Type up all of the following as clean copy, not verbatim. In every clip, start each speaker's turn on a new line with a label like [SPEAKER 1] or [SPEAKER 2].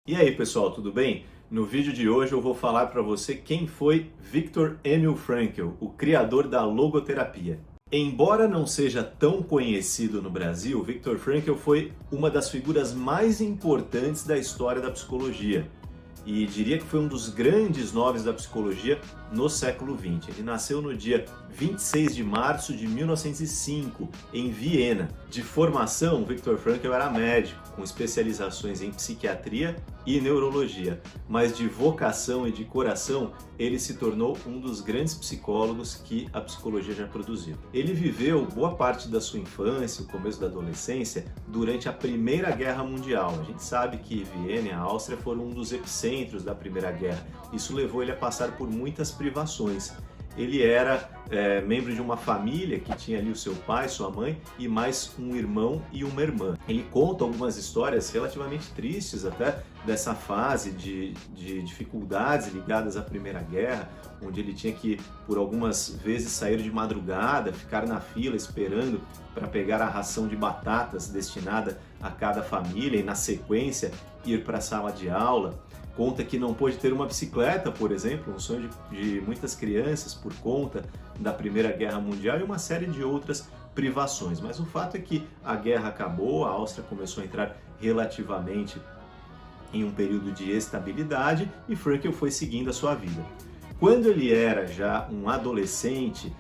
[SPEAKER 1] E aí pessoal, tudo bem? No vídeo de hoje eu vou falar para você quem foi Viktor Emil Frankl, o criador da logoterapia. Embora não seja tão conhecido no Brasil, Viktor Frankl foi uma das figuras mais importantes da história da psicologia. E diria que foi um dos grandes nomes da psicologia no século XX. Ele nasceu no dia 26 de março de 1905, em Viena. De formação, Viktor Frankl era médico, com especializações em psiquiatria e neurologia, mas de vocação e de coração, ele se tornou um dos grandes psicólogos que a psicologia já produziu. Ele viveu boa parte da sua infância, o começo da adolescência, durante a Primeira Guerra Mundial. A gente sabe que Viena e a Áustria foram um dos epicentros da Primeira Guerra. Isso levou ele a passar por muitas privações. Ele era membro de uma família que tinha ali o seu pai, sua mãe e mais um irmão e uma irmã. Ele conta algumas histórias relativamente tristes até dessa fase de dificuldades ligadas à Primeira Guerra, onde ele tinha que, por algumas vezes, sair de madrugada, ficar na fila esperando para pegar a ração de batatas destinada a cada família e, na sequência, ir para a sala de aula. Conta que não pôde ter uma bicicleta, por exemplo, um sonho de muitas crianças por conta da Primeira Guerra Mundial e uma série de outras privações. Mas o fato é que a guerra acabou, a Áustria começou a entrar relativamente em um período de estabilidade e Frankl foi seguindo a sua vida. Quando ele era já um adolescente,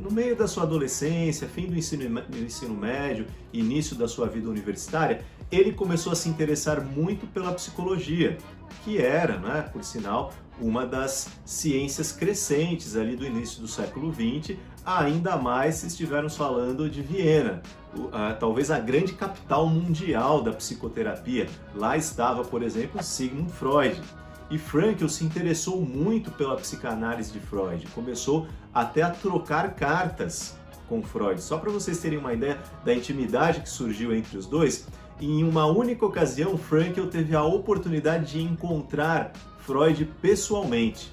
[SPEAKER 1] no meio da sua adolescência, fim do ensino médio, início da sua vida universitária, ele começou a se interessar muito pela psicologia, que era, por sinal, uma das ciências crescentes ali do início do século XX, ainda mais se estivermos falando de Viena, talvez a grande capital mundial da psicoterapia. Lá estava, por exemplo, Sigmund Freud. E Frankl se interessou muito pela psicanálise de Freud, começou até a trocar cartas com Freud. Só para vocês terem uma ideia da intimidade que surgiu entre os dois, em uma única ocasião, Frankl teve a oportunidade de encontrar Freud pessoalmente.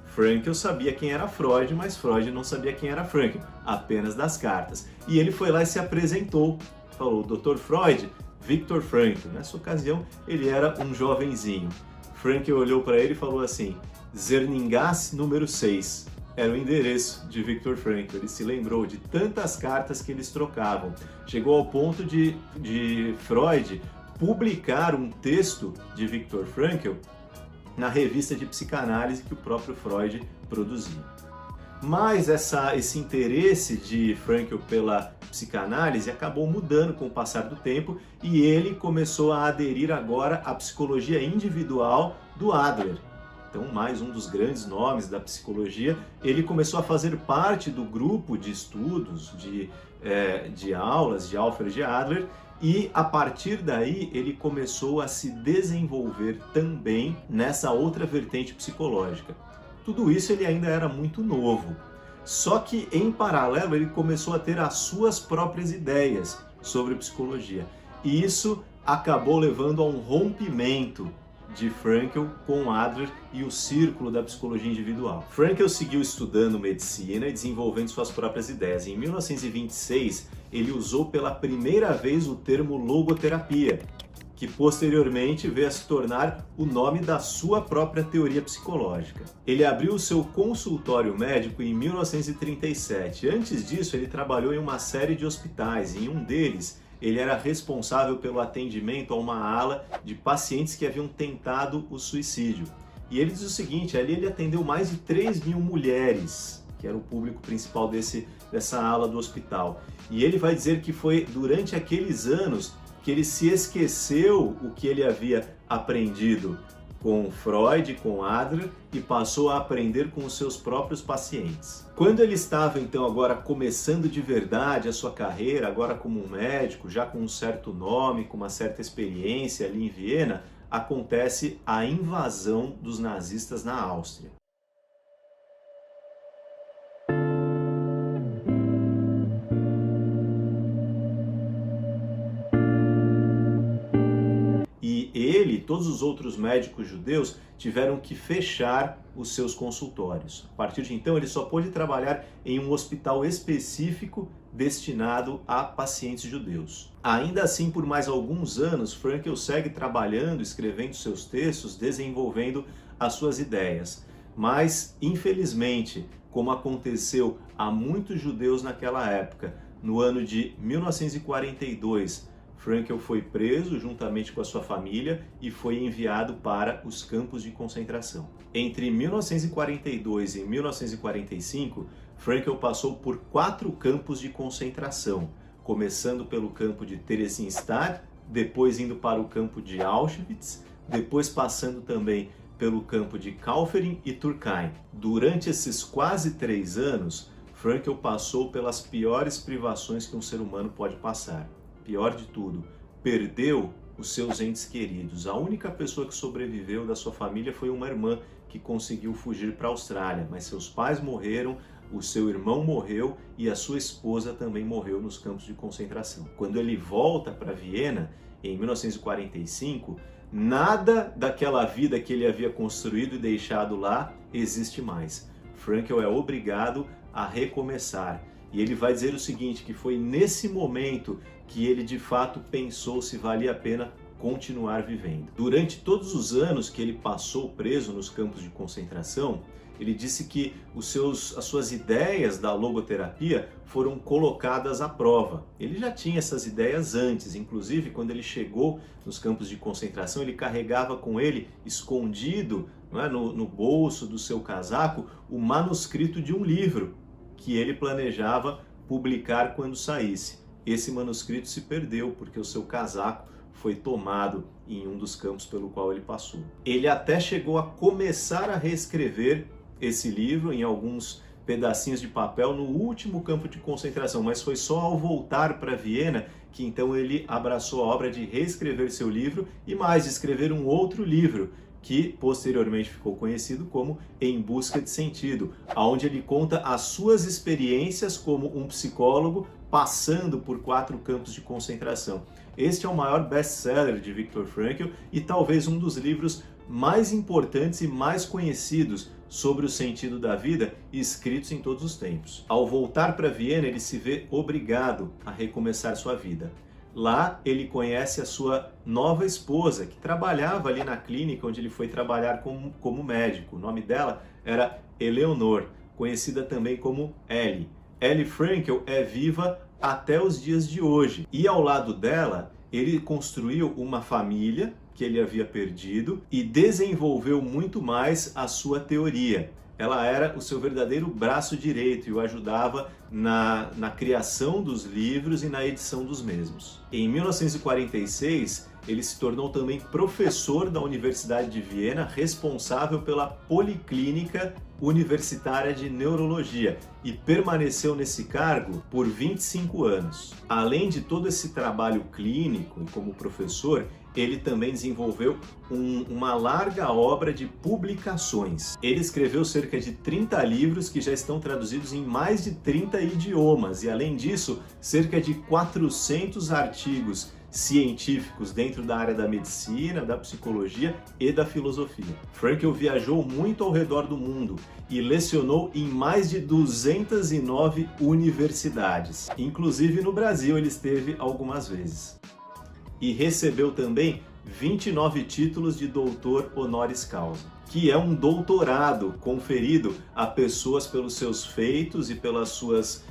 [SPEAKER 1] Frankl sabia quem era Freud, mas Freud não sabia quem era Frankl, apenas das cartas. E ele foi lá e se apresentou, falou: Dr. Freud, Viktor Frankl. Nessa ocasião, ele era um jovenzinho. Frankl olhou para ele e falou assim: Zerningás número 6. Era o endereço de Viktor Frankl. Ele se lembrou de tantas cartas que eles trocavam. Chegou ao ponto de Freud publicar um texto de Viktor Frankl na revista de psicanálise que o próprio Freud produzia. Mas esse interesse de Frankl pela psicanálise acabou mudando com o passar do tempo e ele começou a aderir agora à psicologia individual do Adler. Então, mais um dos grandes nomes da psicologia, ele começou a fazer parte do grupo de estudos, de aulas de Alfred Adler, e a partir daí ele começou a se desenvolver também nessa outra vertente psicológica. Tudo isso ele ainda era muito novo, só que em paralelo ele começou a ter as suas próprias ideias sobre psicologia, e isso acabou levando a um rompimento de Frankl com Adler e o círculo da psicologia individual. Frankl seguiu estudando medicina e desenvolvendo suas próprias ideias. Em 1926, ele usou pela primeira vez o termo logoterapia, que posteriormente veio a se tornar o nome da sua própria teoria psicológica. Ele abriu o seu consultório médico em 1937. Antes disso, ele trabalhou em uma série de hospitais. Em um deles, ele era responsável pelo atendimento a uma ala de pacientes que haviam tentado o suicídio. E ele diz o seguinte: ali ele atendeu mais de 3.000 mulheres, que era o público principal dessa ala do hospital. E ele vai dizer que foi durante aqueles anos que ele se esqueceu o que ele havia aprendido com Freud, com Adler, e passou a aprender com os seus próprios pacientes. Quando ele estava então agora começando de verdade a sua carreira, agora como um médico, já com um certo nome, com uma certa experiência ali em Viena, acontece a invasão dos nazistas na Áustria. todos os outros médicos judeus tiveram que fechar os seus consultórios. A partir de então, ele só pôde trabalhar em um hospital específico destinado a pacientes judeus. Ainda assim, por mais alguns anos, Frankl segue trabalhando, escrevendo seus textos, desenvolvendo as suas ideias. Mas, infelizmente, como aconteceu a muitos judeus naquela época, no ano de 1942, Frankl foi preso juntamente com a sua família e foi enviado para os campos de concentração. Entre 1942 e 1945, Frankl passou por 4 campos de concentração, começando pelo campo de Theresienstadt, depois indo para o campo de Auschwitz, depois passando também pelo campo de Kaufering e Turkheim. Durante esses quase 3 anos, Frankl passou pelas piores privações que um ser humano pode passar. Pior de tudo, perdeu os seus entes queridos. A única pessoa que sobreviveu da sua família foi uma irmã que conseguiu fugir para a Austrália, mas seus pais morreram, o seu irmão morreu e a sua esposa também morreu nos campos de concentração. Quando ele volta para Viena, em 1945, nada daquela vida que ele havia construído e deixado lá existe mais. Frankl é obrigado a recomeçar. E ele vai dizer o seguinte, que foi nesse momento que ele de fato pensou se valia a pena continuar vivendo. Durante todos os anos que ele passou preso nos campos de concentração, ele disse que as suas ideias da logoterapia foram colocadas à prova. Ele já tinha essas ideias antes, inclusive quando ele chegou nos campos de concentração, ele carregava com ele, escondido, não é, no bolso do seu casaco, o manuscrito de um livro que ele planejava publicar quando saísse. Esse manuscrito se perdeu porque o seu casaco foi tomado em um dos campos pelo qual ele passou. Ele até chegou a começar a reescrever esse livro em alguns pedacinhos de papel no último campo de concentração, mas foi só ao voltar para Viena que então ele abraçou a obra de reescrever seu livro e mais, de escrever um outro livro, que posteriormente ficou conhecido como Em Busca de Sentido, onde ele conta as suas experiências como um psicólogo passando por 4 campos de concentração. Este é o maior best-seller de Viktor Frankl e talvez um dos livros mais importantes e mais conhecidos sobre o sentido da vida escritos em todos os tempos. Ao voltar para Viena, ele se vê obrigado a recomeçar sua vida. Lá ele conhece a sua nova esposa, que trabalhava ali na clínica onde ele foi trabalhar como médico. O nome dela era Eleonor, conhecida também como Ellie. Ellie Frankl é viva até os dias de hoje. E ao lado dela, ele construiu uma família que ele havia perdido e desenvolveu muito mais a sua teoria. Ela era o seu verdadeiro braço direito e o ajudava na criação dos livros e na edição dos mesmos. Em 1946, ele se tornou também professor da Universidade de Viena, responsável pela Policlínica Universitária de Neurologia, e permaneceu nesse cargo por 25 anos. Além de todo esse trabalho clínico e como professor, ele também desenvolveu uma larga obra de publicações. Ele escreveu cerca de 30 livros que já estão traduzidos em mais de 30 idiomas e, além disso, cerca de 400 artigos científicos dentro da área da medicina, da psicologia e da filosofia. Frankl viajou muito ao redor do mundo e lecionou em mais de 209 universidades. Inclusive no Brasil ele esteve algumas vezes. E recebeu também 29 títulos de doutor honoris causa, que é um doutorado conferido a pessoas pelos seus feitos e pelas suas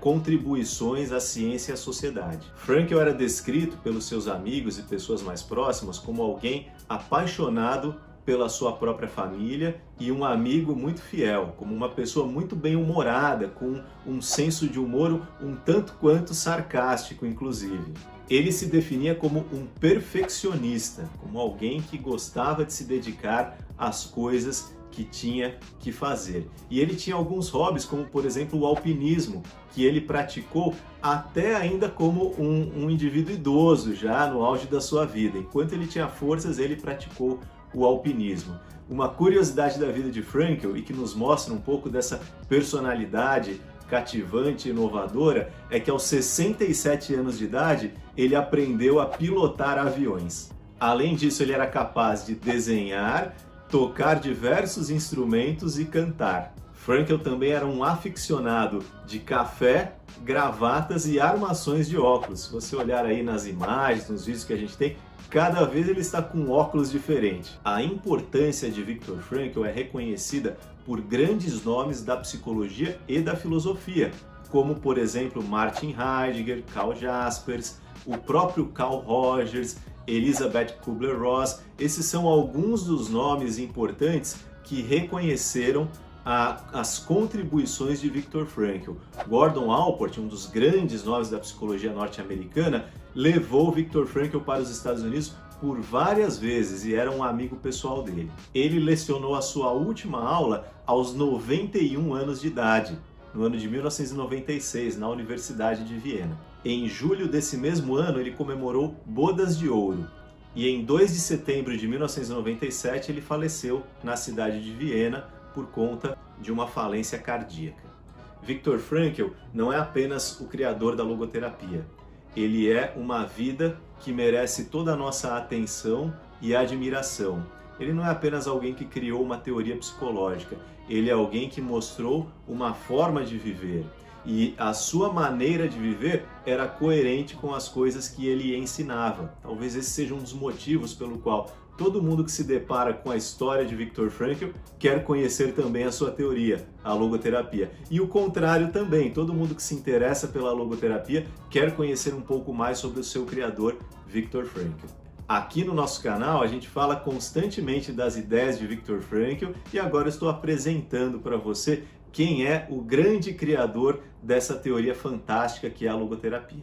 [SPEAKER 1] contribuições à ciência e à sociedade. Frankl era descrito pelos seus amigos e pessoas mais próximas como alguém apaixonado pela sua própria família e um amigo muito fiel, como uma pessoa muito bem-humorada, com um senso de humor um tanto quanto sarcástico, inclusive. Ele se definia como um perfeccionista, como alguém que gostava de se dedicar às coisas que tinha que fazer. E ele tinha alguns hobbies, como por exemplo o alpinismo, que ele praticou até ainda como um indivíduo idoso, já no auge da sua vida. Enquanto ele tinha forças, ele praticou o alpinismo. Uma curiosidade da vida de Frankl e que nos mostra um pouco dessa personalidade cativante e inovadora é que aos 67 anos de idade ele aprendeu a pilotar aviões. Além disso, ele era capaz de desenhar, tocar diversos instrumentos e cantar. Frankl também era um aficionado de café, gravatas e armações de óculos. Se você olhar aí nas imagens, nos vídeos que a gente tem, cada vez ele está com óculos diferentes. A importância de Viktor Frankl é reconhecida por grandes nomes da psicologia e da filosofia, como por exemplo Martin Heidegger, Karl Jaspers, o próprio Carl Rogers, Elisabeth Kubler-Ross. Esses são alguns dos nomes importantes que reconheceram as contribuições de Viktor Frankl. Gordon Allport, um dos grandes nomes da psicologia norte-americana, levou Viktor Frankl para os Estados Unidos por várias vezes e era um amigo pessoal dele. Ele lecionou a sua última aula aos 91 anos de idade, no ano de 1996, na Universidade de Viena. Em julho desse mesmo ano, ele comemorou Bodas de Ouro. E em 2 de setembro de 1997, ele faleceu na cidade de Viena por conta de uma falência cardíaca. Viktor Frankl não é apenas o criador da logoterapia. Ele é uma vida que merece toda a nossa atenção e admiração. Ele não é apenas alguém que criou uma teoria psicológica, ele é alguém que mostrou uma forma de viver. E a sua maneira de viver era coerente com as coisas que ele ensinava. Talvez esse seja um dos motivos pelo qual todo mundo que se depara com a história de Viktor Frankl quer conhecer também a sua teoria, a logoterapia. E o contrário também, todo mundo que se interessa pela logoterapia quer conhecer um pouco mais sobre o seu criador, Viktor Frankl. Aqui no nosso canal a gente fala constantemente das ideias de Viktor Frankl e agora eu estou apresentando para você quem é o grande criador dessa teoria fantástica que é a logoterapia.